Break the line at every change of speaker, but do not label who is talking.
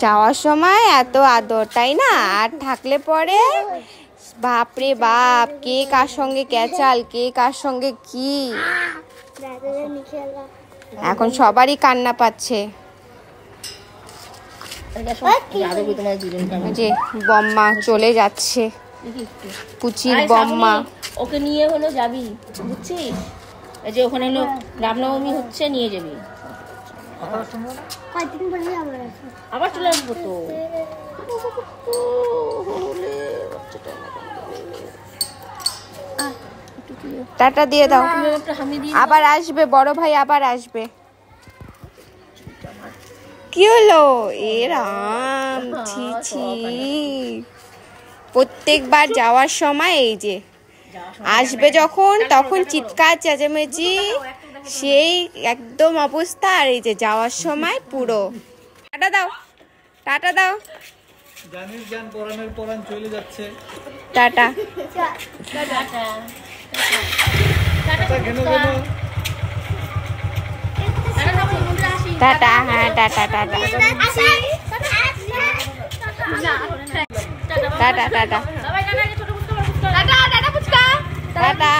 যাওয়ার সময় এত আদর, তাই না? আর থাকলে পরে বাপরে বাপ, কে কার সঙ্গে ক্যাচাল, কে কার সঙ্গে কি। এখন সবারই কান্না পাচ্ছে। যে বম্মা চলে যাচ্ছে, পুচির বম্মা।
ওকে নিয়ে হলো যাবি, বুঝছিস? এই যে ওখানে হলো রামনবমী হচ্ছে, নিয়ে যাবি। আবার চলে আসবো তো।
টাটা দিয়ে দাও, আবার আসবে বড় ভাই, আবার আসবে। কি হলো? এ রাম, ছি ছি। প্রত্যেকবার যাওয়ার সময় এই যে আসবে যখন, তখন চিৎকার চেঁচামেচি, সেই একদম অবস্থা। আর এই যে যাওয়ার সময় পুরো। টাটা দাও, টাটা দাও।
জানিস জান পরাণের পরাণ চলে যাচ্ছে।
Tata tata. হ্যাঁ tata tata tata tata tata.